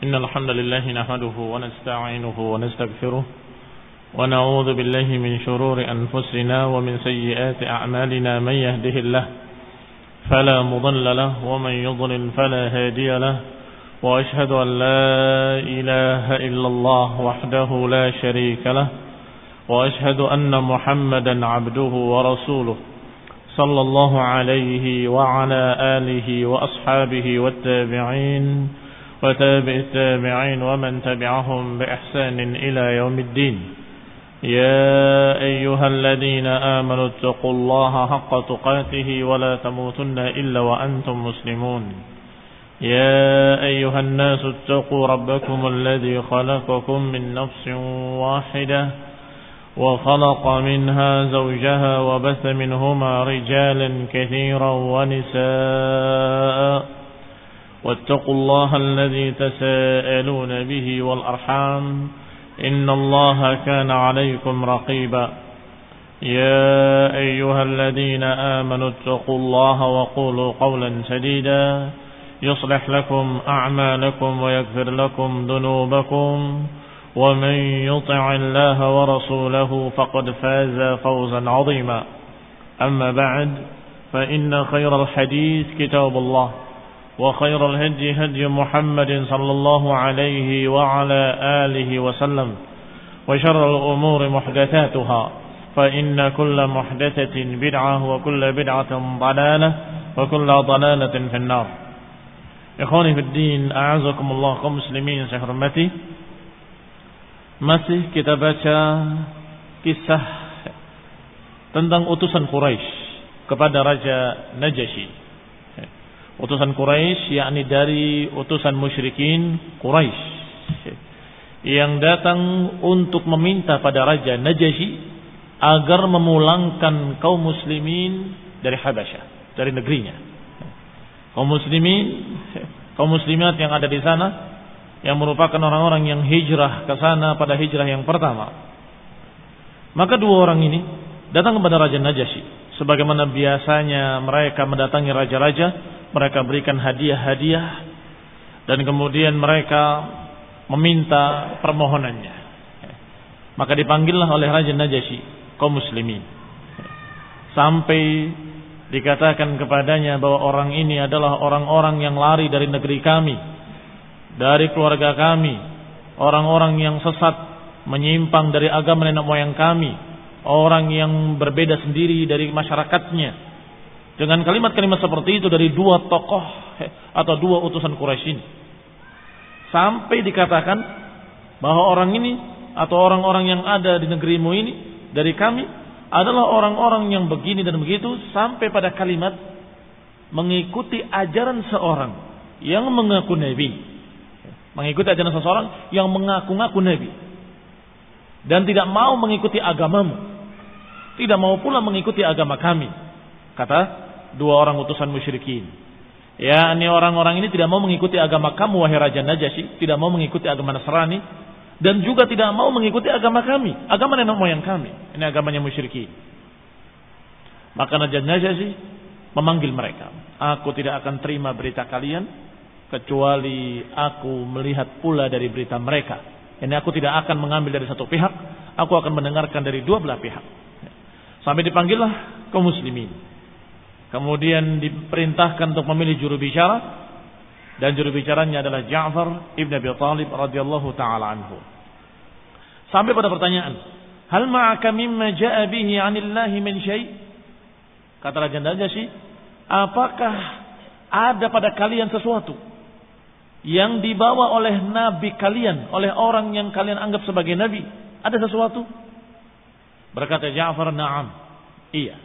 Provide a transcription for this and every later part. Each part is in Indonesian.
إن الحمد لله نحمده ونستعينه ونستغفره ونعوذ بالله من شرور أنفسنا ومن سيئات أعمالنا. من يهده الله فلا مضل له ومن يضلل فلا هادي له، وأشهد أن لا إله إلا الله وحده لا شريك له، وأشهد أن محمدا عبده ورسوله صلى الله عليه وعلى آله وأصحابه والتابعين وتابع التابعين ومن تبعهم بإحسان إلى يوم الدين. يا أيها الذين آمنوا اتقوا الله حق تقاته ولا تموتن إلا وأنتم مسلمون. يا أيها الناس اتقوا ربكم الذي خلقكم من نفس واحدة وخلق منها زوجها وبث منهما رجالا كثيرا ونساء، واتقوا الله الذي تساءلون به والأرحام إن الله كان عليكم رقيبا. يا أيها الذين آمنوا اتقوا الله وقولوا قولا سديدا يصلح لكم أعمالكم ويغفر لكم ذنوبكم، ومن يطع الله ورسوله فقد فاز فوزا عظيما. أما بعد، فإن خير الحديث كتاب الله، وخير الهدي هدي محمد صلى الله عليه وعلى آله وسلم، وشر الأمور محدثاتها، فإن كل محدثة بدعة وكل بدعة ضلالة وكل ضلالة في النار. Ikhwani fid din, a'azakumullah kaum muslimin yang saya hormati. Masih kita baca kisah tentang utusan Quraisy kepada Raja Najasyi. Utusan Quraisy yakni dari utusan musyrikin Quraisy yang datang untuk meminta pada Raja Najasyi agar memulangkan kaum muslimin dari Habasyah, dari negerinya. Kaum muslimat yang ada di sana, yang merupakan orang-orang yang hijrah ke sana pada hijrah yang pertama. Maka dua orang ini datang kepada Raja Najasyi. Sebagaimana biasanya mereka mendatangi raja-raja, mereka berikan hadiah-hadiah dan kemudian mereka meminta permohonannya. Maka dipanggillah oleh Raja Najasyi kaum muslimin, sampai dikatakan kepadanya bahwa orang ini adalah orang-orang yang lari dari negeri kami, dari keluarga kami, orang-orang yang sesat, menyimpang dari agama nenek moyang kami, orang yang berbeda sendiri dari masyarakatnya. Dengan kalimat-kalimat seperti itu dari dua tokoh atau dua utusan Quraisy ini, sampai dikatakan bahwa orang ini atau orang-orang yang ada di negerimu ini dari kami adalah orang-orang yang begini dan begitu, sampai pada kalimat mengikuti ajaran seorang yang mengaku nabi, mengikuti ajaran seseorang yang mengaku-ngaku nabi dan tidak mau mengikuti agamamu, tidak mau pula mengikuti agama kami, kata dua orang utusan musyrikin. Ya, ini orang-orang ini tidak mau mengikuti agama kamu wahai Raja Najasyi, tidak mau mengikuti agama Nasrani, dan juga tidak mau mengikuti agama kami, agama nenek moyang kami. Ini agamanya musyrikin. Maka Raja Najasyi memanggil mereka. Aku tidak akan terima berita kalian kecuali aku melihat pula dari berita mereka. Ini aku tidak akan mengambil dari satu pihak, aku akan mendengarkan dari dua belah pihak. Sampai dipanggillah kaum muslimin. Kemudian diperintahkan untuk memilih juru bicara, dan juru bicaranya adalah Ja'far ibn Abi Talib radhiyallahu taala anhu. Sampai pada pertanyaan, hal ma'aka mimma ja'a bihi 'anillahi min syai'? Kata Raja Najasyi, apakah ada pada kalian sesuatu yang dibawa oleh nabi kalian, oleh orang yang kalian anggap sebagai nabi? Ada sesuatu? Berkata Ja'far, na'am, iya.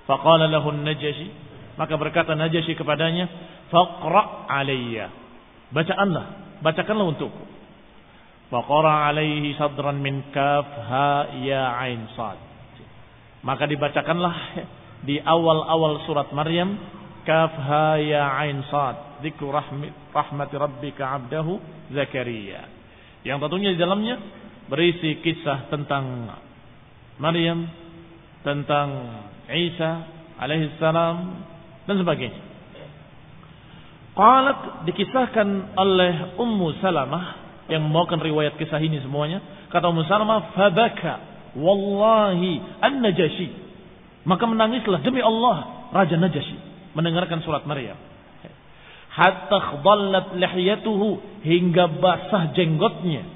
Faqala lahu Najasyi, maka berkata Najasyi kepadanya, faqra' alayya, bacakanlah untukku. Faqara alaihi sadran min kaf ha ya ain sad, maka dibacakanlah di awal-awal surat Maryam, kaf ha ya ain sad, dzikru rahmati rabbika 'abdahu Zakaria, yang tentunya di dalamnya berisi kisah tentang Maryam, tentang Isa alaihi salam dan sebagainya. Qalat, dikisahkan oleh Ummu Salamah yang membawakan riwayat kisah ini semuanya. Kata Ummu Salamah, fabaka wallahi an-Najashi. Maka menangislah demi Allah Raja Najasyi mendengarkan surat Maryam. Hatta khadallat lihiyatuhu, hingga basah jenggotnya.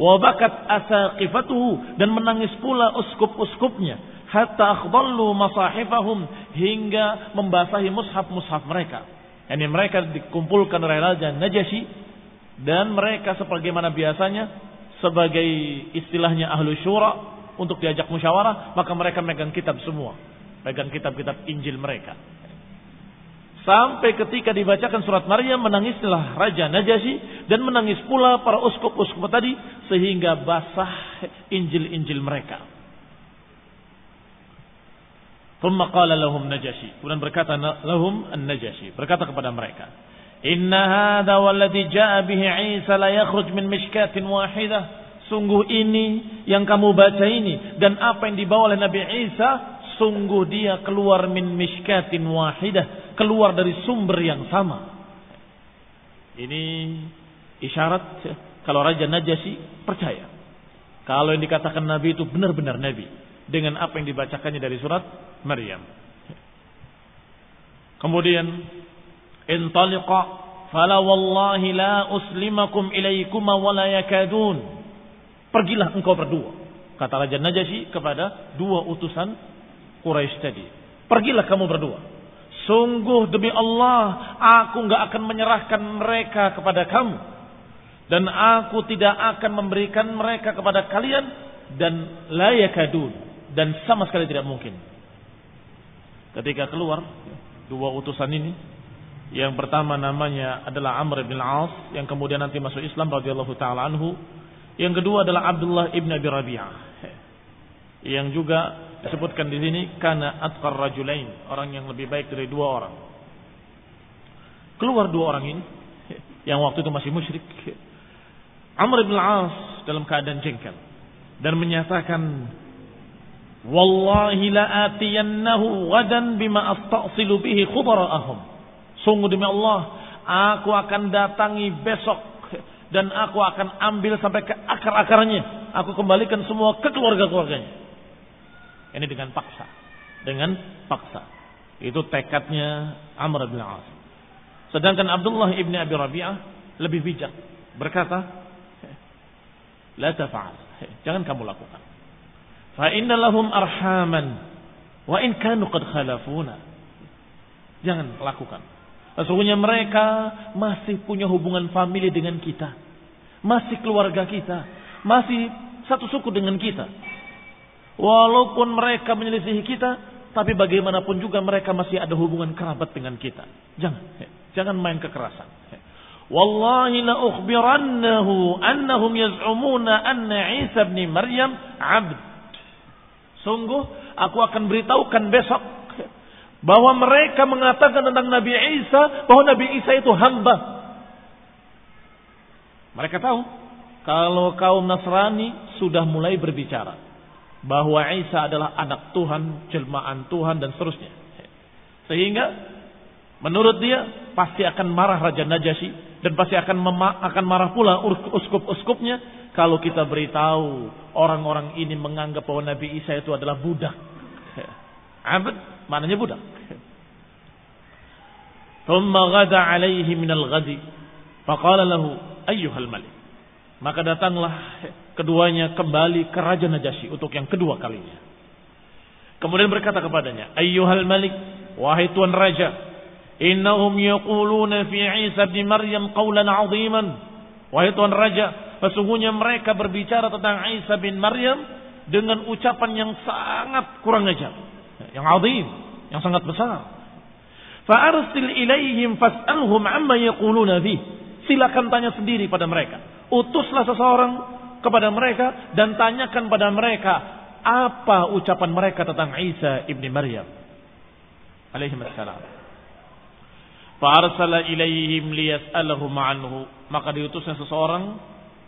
Wa bakat asaqifatuhu, dan menangis pula uskup-uskupnya. Hatta akhdallu masahifahum, hingga membasahi mushaf-mushaf mereka. Yani mereka dikumpulkan oleh Raja Najasyi, dan mereka sebagaimana biasanya sebagai istilahnya ahlu syura untuk diajak musyawarah, maka mereka megang kitab semua, megang kitab-kitab Injil mereka. Sampai ketika dibacakan surat Maryam, menangislah Raja Najasyi dan menangis pula para uskup-uskup tadi sehingga basah Injil-Injil mereka. Thumma qala lahum Najasyi, kemudian berkata lahum an-Najasyi, berkata kepada mereka, inna hadha walladhi jaa bihi Isa la yakhruj min mishkatin wahidah. Sungguh ini yang kamu baca ini dan apa yang dibawa oleh Nabi Isa, sungguh dia keluar min mishkatin wahidah, keluar dari sumber yang sama. Ini isyarat kalau Raja Najasyi percaya kalau yang dikatakan Nabi itu benar-benar Nabi dengan apa yang dibacakannya dari surat Maryam. Kemudian intaliqa fala wallahi la uslimakum ilaikuma wala yakadun. Pergilah engkau berdua, kata Raja Najasyi kepada dua utusan Quraisy tadi. Pergilah kamu berdua. Sungguh demi Allah, aku enggak akan menyerahkan mereka kepada kamu, dan aku tidak akan memberikan mereka kepada kalian, dan la yakadun, dan sama sekali tidak mungkin. Ketika keluar dua utusan ini, yang pertama namanya adalah Amr bin Al-As, yang kemudian nanti masuk Islam radhiyallahu taala anhu. Yang kedua adalah Abdullah ibn Abi Rabi'ah, yang juga disebutkan di sini kana atqar rajulain, orang yang lebih baik dari dua orang. Keluar dua orang ini yang waktu itu masih musyrik. Amr bin Al-As dalam keadaan jengkel dan menyatakan, wallahi la atiyannahu gadan bima astasilu bihi khubara'ahum. Sungguh demi Allah, aku akan datangi besok dan aku akan ambil sampai ke akar-akarnya. Aku kembalikan semua ke keluarga-keluarganya. Ini dengan paksa. Dengan paksa. Itu tekadnya Amr bin Al-As. Sedangkan Abdullah ibn Abi Rabi'ah lebih bijak. Berkata, la tafa'al. Jangan kamu lakukan. Fa inna lahum arhaman wa in kanu qad khalafuna. Jangan lakukan. Sesungguhnya mereka masih punya hubungan famili dengan kita, masih keluarga kita, masih satu suku dengan kita. Walaupun mereka menyelisihi kita, tapi bagaimanapun juga mereka masih ada hubungan kerabat dengan kita. Jangan main kekerasan. Wallahi la ukhbirannahu annahum yaz'umuna anna Isa ibn Maryam 'abd. Sungguh aku akan beritahukan besok bahwa mereka mengatakan tentang Nabi Isa bahwa Nabi Isa itu hamba. Mereka tahu kalau kaum Nasrani sudah mulai berbicara bahwa Isa adalah anak Tuhan, jelmaan Tuhan dan seterusnya. Sehingga menurut dia pasti akan marah Raja Najasyi dan pasti akan marah pula uskup-uskupnya kalau kita beritahu orang-orang ini menganggap bahwa Nabi Isa itu adalah budak. Abd maknanya budak. Thumma ghada alaihi minal ghadi faqala lahu ayyuhal malik. Maka datanglah keduanya kembali ke Raja Najasyi untuk yang kedua kalinya. Kemudian berkata kepadanya, ayyuhal malik, wahai tuan raja, innahum yaquluna fi Isa bin Maryam qawlan 'aziman. Wahai tuan raja, sesungguhnya mereka berbicara tentang Isa bin Maryam dengan ucapan yang sangat kurang ajar, yang azim, yang sangat besar. Fa'arsil ilaihim fas'alhum amma yaquluna fi. Silakan tanya sendiri pada mereka. Utuslah seseorang kepada mereka dan tanyakan pada mereka apa ucapan mereka tentang Isa ibni Maryam alaihi wassalam. Fa'arsala ilaihim liyas'alahum anhu. Maka diutusnya seseorang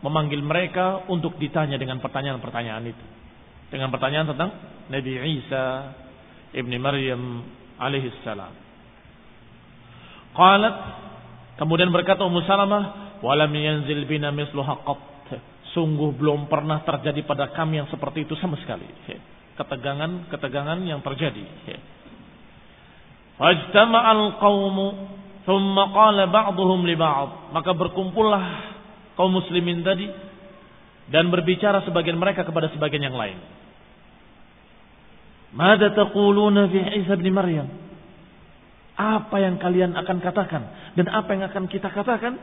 memanggil mereka untuk ditanya dengan pertanyaan-pertanyaan itu. Dengan pertanyaan tentang Nabi Isa ibni Maryam alaihi salam. Qalat, Kemudian berkata Ummu Salamah, walam yanzil bina mislu haqqat. Sungguh belum pernah terjadi pada kami yang seperti itu sama sekali. Ketegangan yang terjadi. Fajtama'al qaumu thumma qala ba'dhum li ba'd. Maka berkumpullah kaum muslimin tadi dan berbicara sebagian mereka kepada sebagian yang lain. Mada taquluna fi Isa bin Maryam? Apa yang kalian akan katakan dan apa yang akan kita katakan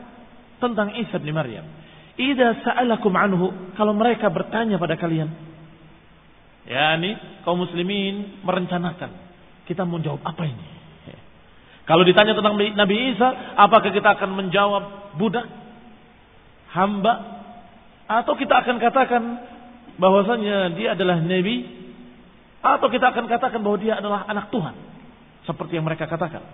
tentang Isa bin Maryam? Idza sa'alakum anhu, kalau mereka bertanya pada kalian. Yani kaum muslimin merencanakan, kita mau jawab apa ini? Kalau ditanya tentang Nabi Isa, apakah kita akan menjawab budak, hamba, atau kita akan katakan bahwasanya dia adalah nabi, atau kita akan katakan bahwa dia adalah anak Tuhan, seperti yang mereka katakan.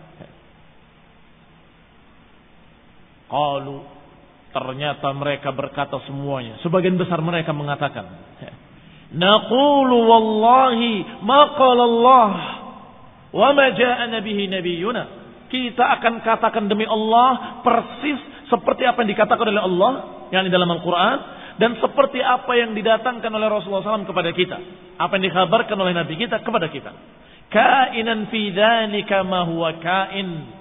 Qalu, ternyata mereka berkata semuanya. Sebagian besar mereka mengatakan, naqulu wallahi ma qala Allah wa ma ja'ana bihi nabiyyuna. Kita akan katakan demi Allah persis seperti apa yang dikatakan oleh Allah yang di dalam Al-Quran, dan seperti apa yang didatangkan oleh Rasulullah SAW kepada kita, apa yang dikhabarkan oleh Nabi kita kepada kita. Kainan fi dzalika ma huwa kain,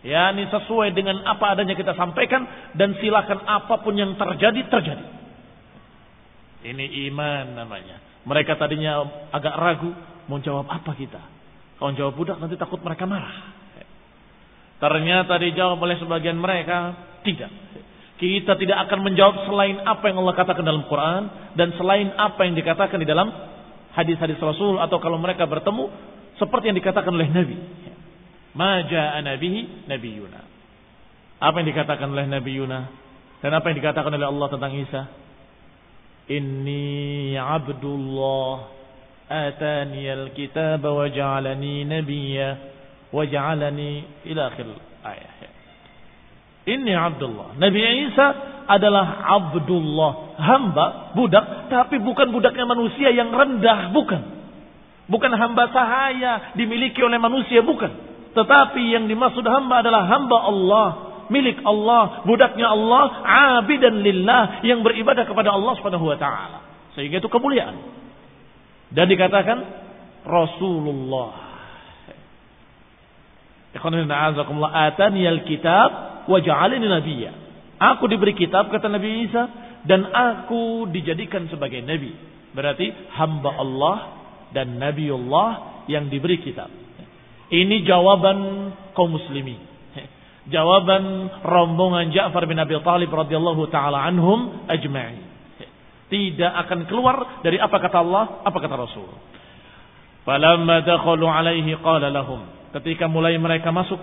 yakni sesuai dengan apa adanya kita sampaikan, dan silakan apapun yang terjadi. Ini iman namanya. Mereka tadinya agak ragu mau jawab apa kita. Kalau jawab budak nanti takut mereka marah. Ternyata dijawab oleh sebagian mereka, tidak. Kita tidak akan menjawab selain apa yang Allah katakan dalam Quran dan selain apa yang dikatakan di dalam hadis-hadis Rasul, atau kalau mereka bertemu seperti yang dikatakan oleh Nabi. Ma ja'ana bihi nabiyuna. Apa yang dikatakan oleh nabiyuna dan apa yang dikatakan oleh Allah tentang Isa? Inni abdullah ataniyal kitaba wa ja'alani nabiyya waj'alani ila akhir ayat. Inni Abdullah. Nabi Isa adalah Abdullah, hamba, budak, tapi bukan budaknya manusia yang rendah, bukan. Bukan hamba sahaya dimiliki oleh manusia, bukan. Tetapi yang dimaksud hamba adalah hamba Allah, milik Allah, budaknya Allah, abidan lillah, yang beribadah kepada Allah Subhanahu wa taala. Sehingga itu kemuliaan. Dan dikatakan Rasulullah. Ataniyal kitab wa ja'alani nabiyya. Aku diberi kitab, kata Nabi Isa, dan aku dijadikan sebagai nabi. Berarti hamba Allah dan nabiullah yang diberi kitab. Ini jawaban kaum muslimin. Jawaban rombongan Ja'far bin Abi Thalib radhiyallahu taala anhum ajma'in. Tidak akan keluar dari apa kata Allah, apa kata Rasul. Falamma dakhalu alaihi qala lahum. Ketika mulai mereka masuk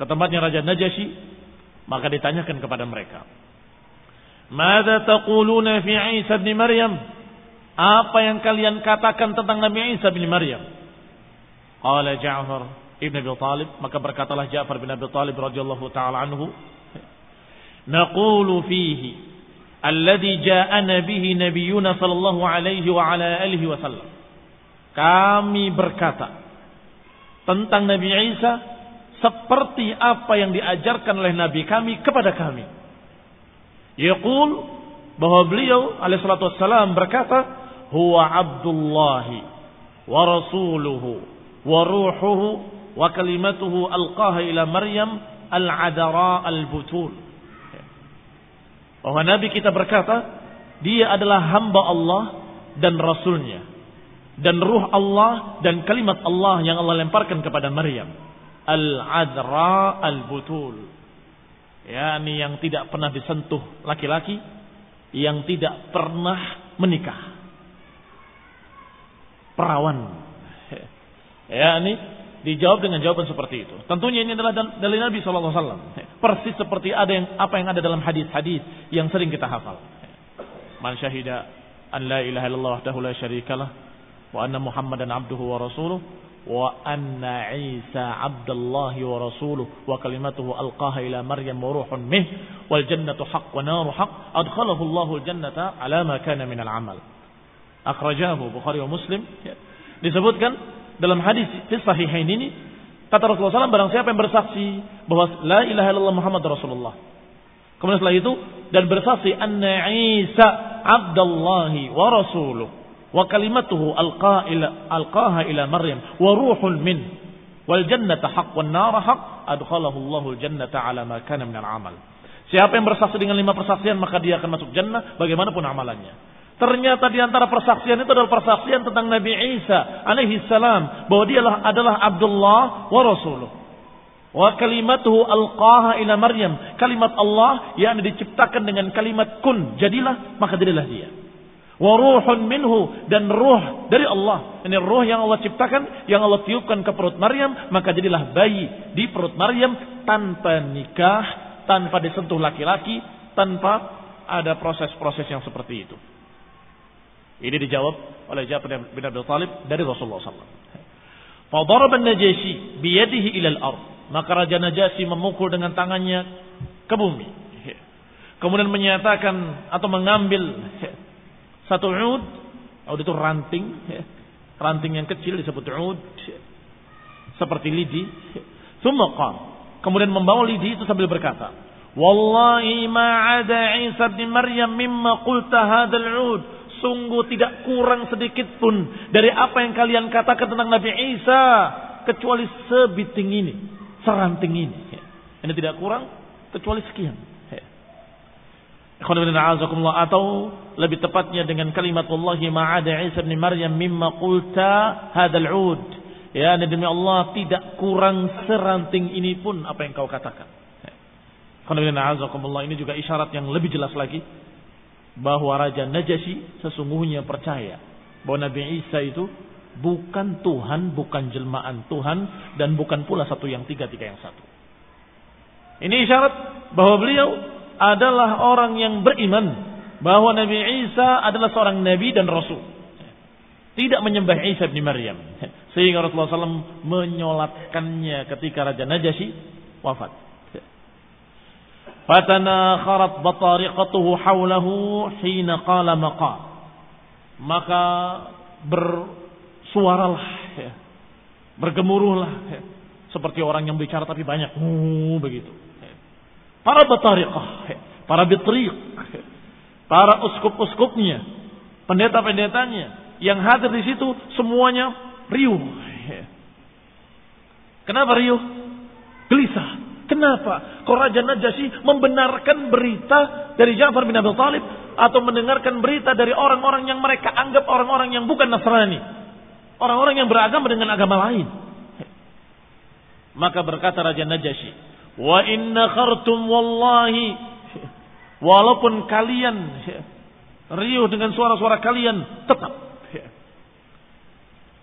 ke tempatnya Raja Najasyi, maka ditanyakan kepada mereka, "Madza taquluna fi Isa bin Maryam?" Apa yang kalian katakan tentang Nabi Isa bin Maryam? Qala Ja'far ibn Abi Thalib, maka berkatalah Ja'far bin Abi Thalib radhiyallahu taala anhu, "Naqulu fihi alladhi ja'ana bihi nabiyyuna sallallahu alaihi wa ala alihi wasallam." Kami berkata tentang Nabi Isa seperti apa yang diajarkan oleh Nabi kami kepada kami. Yaqul, bahwa beliau alaihi salatu wassalam berkata, huwa Abdullahi wa rasuluhu wa ruhuhu wa kalimatuhu alqaha ila Maryam al-adara al-butul. Bahwa Nabi kita berkata, dia adalah hamba Allah dan Rasulnya, dan ruh Allah dan kalimat Allah yang Allah lemparkan kepada Maryam. Al-adra al-butul, yakni yang tidak pernah disentuh laki-laki, yang tidak pernah menikah, perawan. Yakni dijawab dengan jawaban seperti itu. Tentunya ini adalah dari Nabi SAW, persis seperti apa yang ada dalam hadis-hadis yang sering kita hafal. Man syahida an la ilaha illallah wahdahu la syarikalah wa anna Muhammadan abduhu wa rasuluh wa anna Isa abdullahi wa rasuluh wa kalimatuhu alqaha ila Maryam wa ruhun minh wal jannatu haqq wa naru haqq adkhalahu Allahu al jannata ala ma kana min al amal. Akhrajahu Bukhari wa Muslim. Disebutkan dalam hadis di sahihain ini Kata Rasulullah SAW, barang siapa yang bersaksi bahwa la ilaha illallah Muhammad Rasulullah. Kemudian setelah itu, dan bersaksi anna Isa abdallahi wa rasuluh wa kalimatuhu alqaha ila Maryam wa ruhun min wal jannata haqq wan nar haqq adkhalahu Allahul jannata ala ma kana minal amal. Siapa yang bersaksi dengan 5 persaksian maka dia akan masuk jannah bagaimanapun amalannya. Ternyata di antara persaksian itu adalah persaksian tentang Nabi Isa alaihi salam bahwa dia adalah Abdullah wa rasuluh. Wa kalimatuhu alqaha ila Maryam, kalimat Allah yang diciptakan dengan kalimat kun, jadilah, maka jadilah dia. Wa ruhun minhu, dan ruh dari Allah. Ini ruh yang Allah ciptakan, yang Allah tiupkan ke perut Maryam, maka jadilah bayi di perut Maryam tanpa nikah, tanpa disentuh laki-laki, tanpa ada proses-proses yang seperti itu. Ini dijawab oleh Ja'far bin Abi Thalib dari Rasulullah SAW. Fa daraba an-Najashi bi yadihi ila al-ard. Maka Raja Najasyi memukul dengan tangannya ke bumi. Kemudian menyatakan atau mengambil satu ud itu ranting, ranting yang kecil disebut ud, seperti lidi. Tsumma qam, kemudian membawa lidi itu sambil berkata, "Wallahi ma 'ada Isa bin Maryam mimma qulta hadzal ud." Sungguh tidak kurang sedikit pun dari apa yang kalian katakan tentang Nabi Isa kecuali sebiting ini, seranting ini. Ini tidak kurang kecuali sekian. Atau lebih tepatnya dengan kalimat wallahi ma'ada Isa bin Maryam mimma qulta hadzal 'ud. Ya, demi Allah tidak kurang seranting ini pun apa yang kau katakan. Ini juga isyarat yang lebih jelas lagi bahwa Raja Najasyi sesungguhnya percaya bahwa Nabi Isa itu bukan Tuhan, bukan jelmaan Tuhan, dan bukan pula satu yang tiga yang satu. Ini isyarat bahwa beliau adalah orang yang beriman bahwa Nabi Isa adalah seorang Nabi dan Rasul. Tidak menyembah Isa bin Maryam. Sehingga Rasulullah SAW menyolatkannya ketika Raja Najasyi wafat. Fatanakharat batariqatuhu hawlahu hina qala maqal. Maka bersuaralah, bergemuruhlah, seperti orang yang bicara tapi banyak, begitu. Para batariqah, para bitriq, para uskup-uskupnya, pendeta-pendetanya yang hadir di situ semuanya riuh. Kenapa riuh? Gelisah. Kenapa? Kok Raja Najasyi membenarkan berita dari Ja'far bin Abi Thalib atau mendengarkan berita dari orang-orang yang mereka anggap orang-orang yang bukan Nasrani, orang-orang yang beragama dengan agama lain? Maka berkata Raja Najasyi, wa inna khartum wallahi, walaupun kalian riuh dengan suara-suara kalian, tetap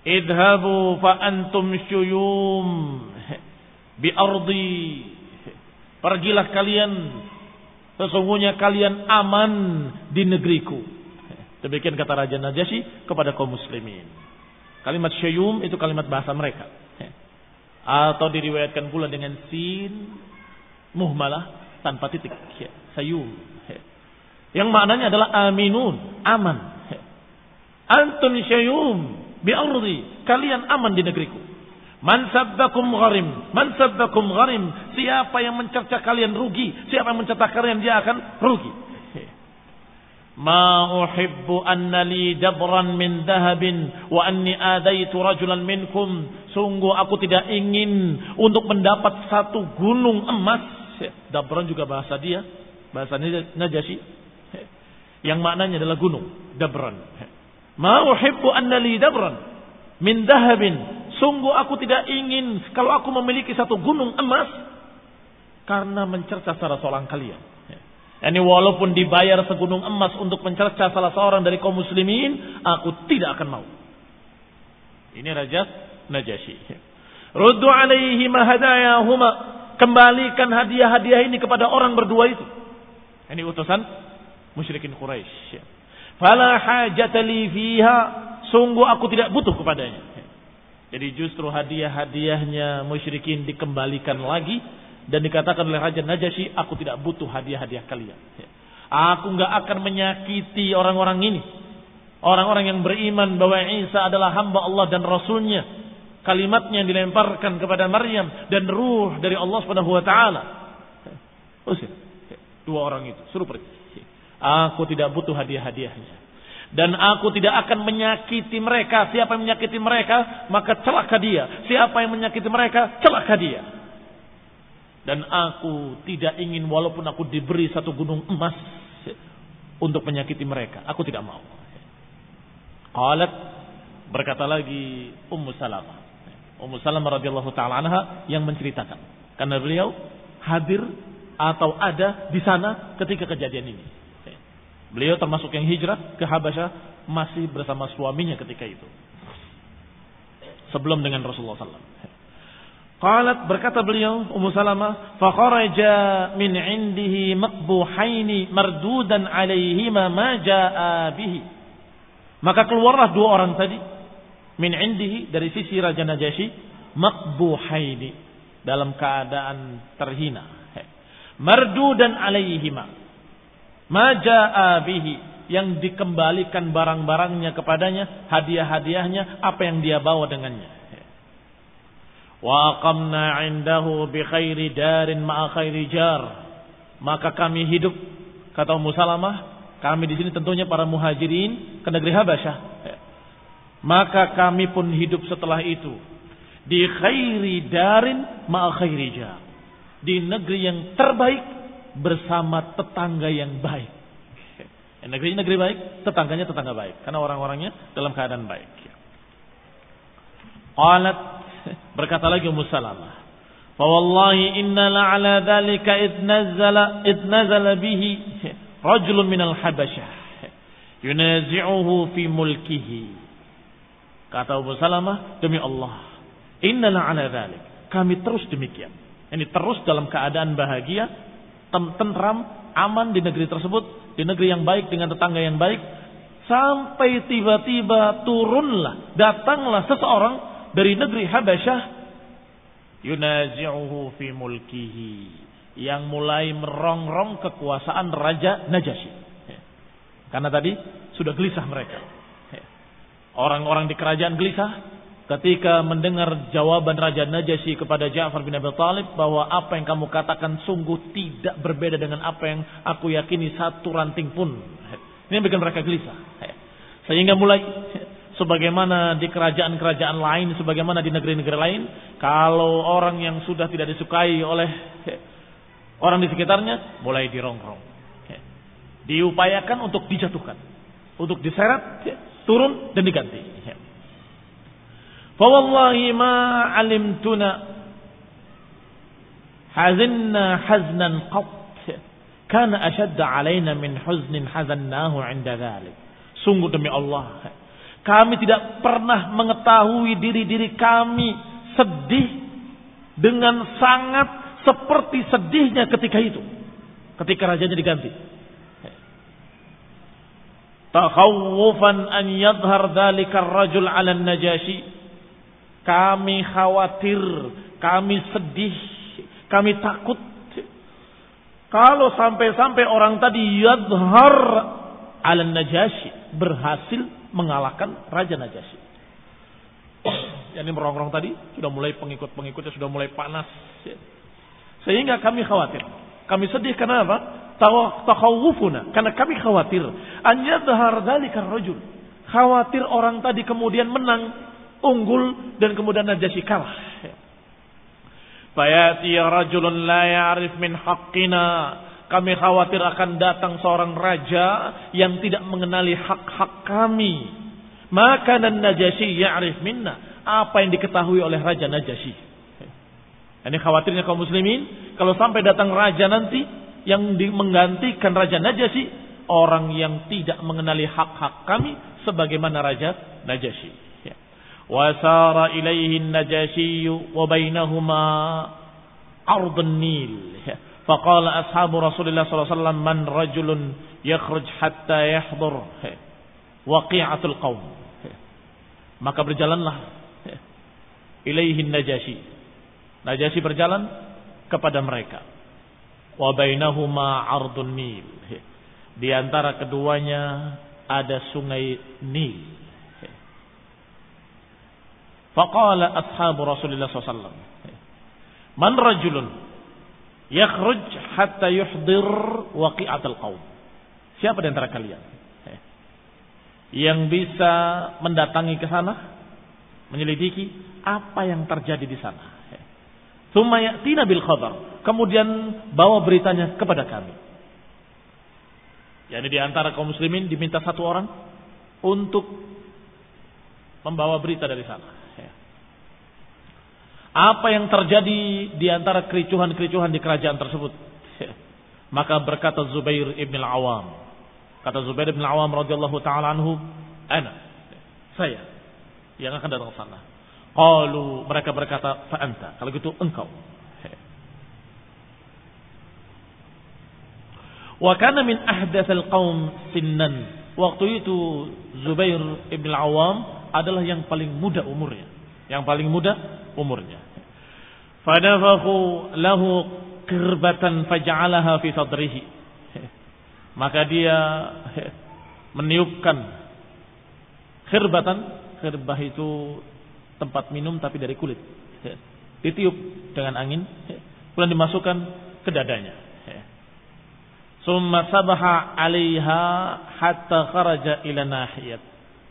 idhabu fa antum syuyum bi ardi, pergilah kalian, sesungguhnya kalian aman di negeriku. Demikian kata Raja Najasyi kepada kaum muslimin. Kalimat syuyum itu kalimat bahasa mereka, atau diriwayatkan pula dengan sin muhmalah tanpa titik, sayum, yang maknanya adalah aminun, aman. Antum syuyum bi ardi, kalian aman di negeriku. Man sabbakum gharim, man sabbakum gharim, siapa yang mencerca kalian rugi, siapa yang mencerca kalian dia akan rugi. Ma uhibbu anna li dabran min dhahabin wa anni adaitu rajulan minkum. Sungguh aku tidak ingin untuk mendapat satu gunung emas. Dabran juga bahasa dia, bahasa Najasyi, yang maknanya adalah gunung, dabran. Ma uhibbu anna li dabran min dhahabin. Sungguh aku tidak ingin kalau aku memiliki satu gunung emas karena mencerca salah seorang kalian. Yani walaupun dibayar segunung emas untuk mencerca salah seorang dari kaum muslimin, aku tidak akan mau. Ini Raja Najasyi. Ruddu alaihi mahadayahuma, kembalikan hadiah-hadiah ini kepada orang berdua itu. Ini utusan musyrikin Quraisy. Fala hajata li fiha, sungguh aku tidak butuh kepadanya. Jadi justru hadiah-hadiahnya musyrikin dikembalikan lagi dan dikatakan oleh Raja Najasyi, aku tidak butuh hadiah-hadiah kalian. Aku enggak akan menyakiti orang-orang ini, orang-orang yang beriman bahwa Isa adalah hamba Allah dan Rasulnya. kalimatnya yang dilemparkan kepada Maryam dan ruh dari Allah Subhanahu wa taala. Usir dua orang itu, suruh pergi. Aku tidak butuh hadiah-hadiahnya. Dan aku tidak akan menyakiti mereka. Siapa yang menyakiti mereka, maka celaka dia. Siapa yang menyakiti mereka, celaka dia. Dan aku tidak ingin walaupun aku diberi satu gunung emas untuk menyakiti mereka. Aku tidak mau. Qalat, berkata lagi Ummu Salamah. Ummu Salamah radhiyallahu taala anha yang menceritakan. Karena beliau hadir atau ada di sana ketika kejadian ini. Beliau termasuk yang hijrah ke Habasyah masih bersama suaminya ketika itu. Sebelum dengan Rasulullah SAW. Qalat, berkata beliau Ummu Salamah, "Fakharaja min 'indihi maqbuhaini mardudan 'alaihima ma jaa'a bihi." Maka keluarlah dua orang tadi min 'indihi dari sisi Raja Najasyi maqbuhaini dalam keadaan terhina. Mardudan 'alaihima ma jaa'a bihi, yang dikembalikan barang-barangnya kepadanya, hadiah-hadiahnya, apa yang dia bawa dengannya. Wa aqamna 'indahu bi khairi darin ma'a khairi jar. Maka kami hidup, kata Ummu Salamah, kami di sini tentunya para muhajirin ke negeri Habasyah. Maka kami pun hidup setelah itu di khairi darin ma'a khairi jar, di negeri yang terbaik bersama tetangga yang baik. Negerinya negeri baik, tetangganya tetangga baik, karena orang-orangnya dalam keadaan baik. Qalat, berkata lagi Ummu Salamah, "Fa wallahi inna la 'ala dzalika id nazala bihi rajulun minal Habasyah yunazi'uhu fi mulkihi." Kata Ummu Salamah, demi Allah, inna la 'ala dzalik, kami terus demikian. Ini terus dalam keadaan bahagia, tentram, aman di negeri tersebut, di negeri yang baik dengan tetangga yang baik, sampai tiba-tiba datanglah seseorang dari negeri Habasyah, yunazi'uhu fi mulkihi, yang mulai merongrong kekuasaan Raja Najasyi. Karena tadi sudah gelisah mereka. Orang-orang di kerajaan gelisah ketika mendengar jawaban Raja Najasyi kepada Ja'far bin Abi Thalib bahwa apa yang kamu katakan sungguh tidak berbeda dengan apa yang aku yakini satu ranting pun. Ini yang bikin mereka gelisah. Sehingga mulai sebagaimana di kerajaan-kerajaan lain, sebagaimana di negeri-negeri lain, kalau orang yang sudah tidak disukai oleh orang di sekitarnya, mulai dirongrong. Diupayakan untuk dijatuhkan, untuk diseret, turun dan diganti. Fawallahi ma alimtuna hazinna haznan qat kana ashadda alaina min huznin hazannahu 'inda dhalik. Sungguh demi Allah, kami tidak pernah mengetahui diri-diri kami sedih dengan sangat seperti sedihnya ketika itu, ketika rajanya diganti. Takhawufan an yadhhar dhalika ar-rajul 'ala an-Najasyi. Kami khawatir, kami sedih, kami takut kalau sampai-sampai orang tadi yadhhar 'ala an-Najasyi, berhasil mengalahkan Raja Najasyi. Yani merongrong tadi sudah mulai, pengikut-pengikutnya sudah mulai panas. Sehingga kami khawatir, kami sedih. Kenapa? Takhawufuna, karena kami khawatir an yadhhar dzalika ar-rajul, khawatir orang tadi kemudian menang, unggul, dan kemudian Najasyi kalah. Fayati rajulun la ya'rif min haqqina, kami khawatir akan datang seorang raja yang tidak mengenali hak-hak kami. Maka dan Najasyi ya'rif minna, apa yang diketahui oleh Raja Najasyi. Ini khawatirnya kaum muslimin, kalau sampai datang raja nanti yang menggantikan Raja Najasyi, orang yang tidak mengenali hak-hak kami sebagaimana Raja Najasyi. Wasara ilaihi an-Najasyi wa bainahuma ardun Nil. Faqala ashabu Rasulillah sallallahu alaihi wasallam, man rajulun yakhruj hatta yahdhur waqi'atul qaum. Maka berjalanlah ilaihi an-Najasyi. Najasyi berjalan kepada mereka. Wa bainahuma ardun Nil. Di antara keduanya ada sungai Nil. Faqala ashabu Rasulullah SAW, man rajulun yakhruj hatta yuhdir waqi'atal qaum. Siapa di antara kalian yang bisa mendatangi ke sana, menyelidiki apa yang terjadi di sana. Tsumma ya'tina bil khabar, kemudian bawa beritanya kepada kami. Yani di antara kaum muslimin diminta satu orang untuk membawa berita dari sana. Apa yang terjadi di antara kericuhan-kericuhan di kerajaan tersebut. Maka berkata Zubair ibn al-Awam. Kata Zubair ibn al-Awam radhiyallahu ta'ala anhu, saya yang akan datang ke sana. Qalu, mereka berkata, fa anta, kalau gitu engkau. Wa kana min ahdatsal qaum sinnan. Waktu itu Zubair ibn al-Awam adalah yang paling muda umurnya. Yang paling muda umurnya. Fadafakhu lahu qirbatan faj'alaha fi sadrihi. Maka dia meniupkan khirbatan. Khirbah itu tempat minum tapi dari kulit. Ditiup dengan angin, kemudian dimasukkan ke dadanya. Summa sabaha 'alaiha hatta kharaja ila nahiyat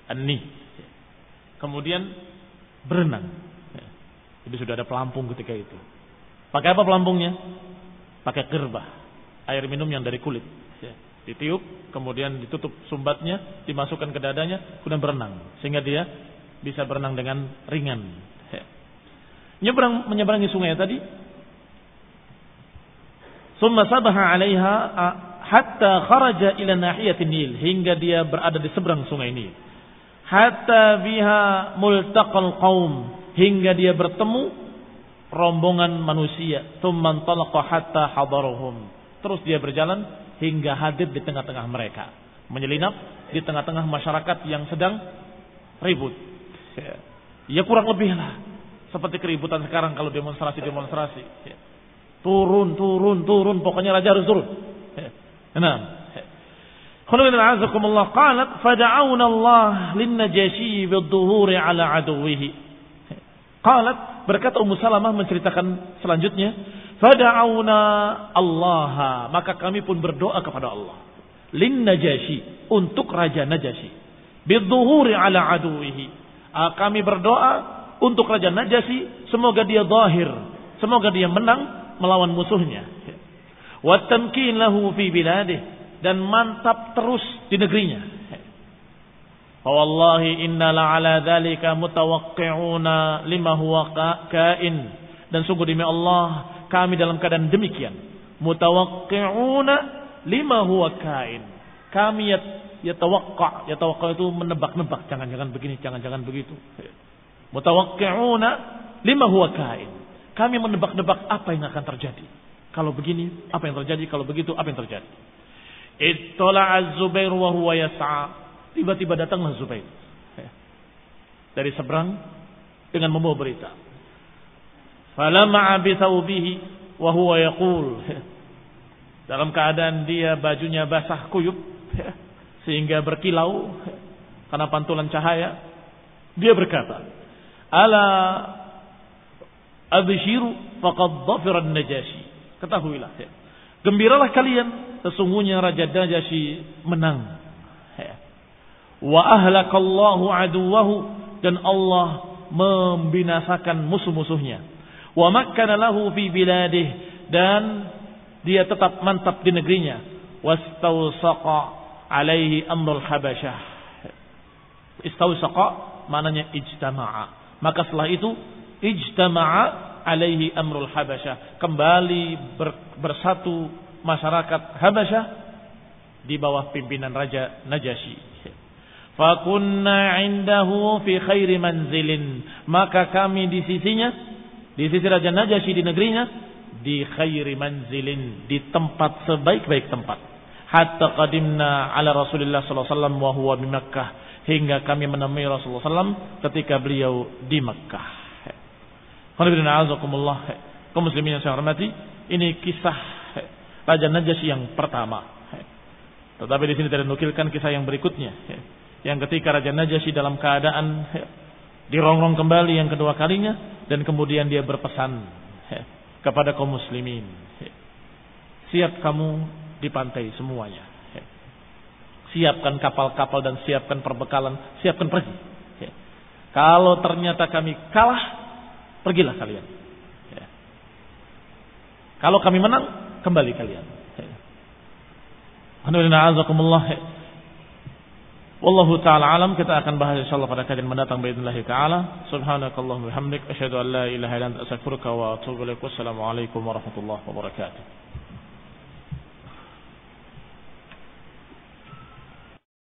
anni. Kemudian berenang. Jadi sudah ada pelampung ketika itu. Pakai apa pelampungnya? Pakai khirbah, air minum yang dari kulit. Ditiup, kemudian ditutup sumbatnya, dimasukkan ke dadanya, kemudian berenang. Sehingga dia bisa berenang dengan ringan. Menyeberangi sungai tadi. Summa sabaha 'alaiha hatta kharaja ila nahiyatin Nil, hingga dia berada di seberang sungai Nil. Hatta biha multaqal qaum, hingga dia bertemu rombongan manusia. Tsumma talaqa hatta hadaruhum. Terus dia berjalan hingga hadir di tengah-tengah mereka, menyelinap di tengah-tengah masyarakat yang sedang ribut. Ya kurang lebih lah seperti keributan sekarang kalau demonstrasi. Turun, pokoknya raja harus turun. Nah, qalat fada'awna Allah lin-Najashi bid-dhuhuri 'ala 'aduwwihi. Qalat, berkata Ummu Salamah menceritakan selanjutnya, fada'awna Allah, maka kami pun berdoa kepada Allah. Lin-Najashi, untuk Raja Najasyi. Bid-dhuhuri 'ala 'aduwwihi. Kami berdoa untuk Raja Najasyi, semoga dia zahir, semoga dia menang melawan musuhnya. Wa tamkin lahu fi biladih, dan mantap terus di negerinya. Fa wallahi inna la ala dzalika mutawaqqi'una lima huwa kain, dan sungguh demi Allah kami dalam keadaan demikian. Mutawaqqi'una lima huwa kain. Kami yatawaqqa itu menebak-nebak, jangan-jangan begini, jangan-jangan begitu. Mutawaqqi'una lima huwa kain. Kami menebak-nebak apa yang akan terjadi. Kalau begini, apa yang terjadi? Kalau begitu, apa yang terjadi? Ittala'a Zubair wa huwa yas'a. Tiba-tiba datanglah Zubair dari seberang dengan membawa berita. Falama'a bi thawbihi wa huwa yaqul. Dalam keadaan dia bajunya basah kuyup sehingga berkilau karena pantulan cahaya, dia berkata, "Ala abshiru faqad dhafira an-Najashi." Ketahuilah, gembiralah kalian, sesungguhnya Raja Najasyi menang. Wa ahlakallahu aduwahu, dan Allah membinasakan musuh-musuhnya. Wa makkana lahu fi biladih, dan dia tetap mantap di negerinya. Wastawsaqa alaihi amrul habasyah. Istawsaqa maknanya ijtama'a. Maka setelah itu ijtama'a alaihi amrul habasyah, kembali bersatu masyarakat Habasyah di bawah pimpinan Raja Najasyi. Fakunna indahu fi khairi manzilin, maka kami di sisinya, di sisi Raja Najasyi di negerinya, di khairi manzilin, di tempat sebaik-baik tempat. Hatta qadimna ala Rasulullah sallallahu alaihi wasallam wa huwa di Makkah, hingga kami menemui Rasulullah sallallahu alaihi wasallam ketika beliau di Makkah. Kaum muslimin yang saya hormati, ini kisah Raja Najasyi yang pertama. Tetapi di sini tidak dinukilkan kisah yang berikutnya, yang ketika Raja Najasyi dalam keadaan Dirongrong kembali yang kedua kalinya, dan kemudian dia berpesan kepada kaum muslimin, siap kamu di pantai semuanya, siapkan kapal-kapal dan siapkan perbekalan, siapkan pergi. Kalau ternyata kami kalah, pergilah kalian. Kalau kami menang, kembali kalian. Alhamdulillah. Wallahu ta'ala alam. Kita akan bahas insyaallah pada kajian mendatang باذنillah ta'ala. Subhanakallahumma wa bihamdik asyhadu an la ilaha illa anta astaghfiruka wa atubu ilaik. Wassalamu alaikum warahmatullahi wabarakatuh.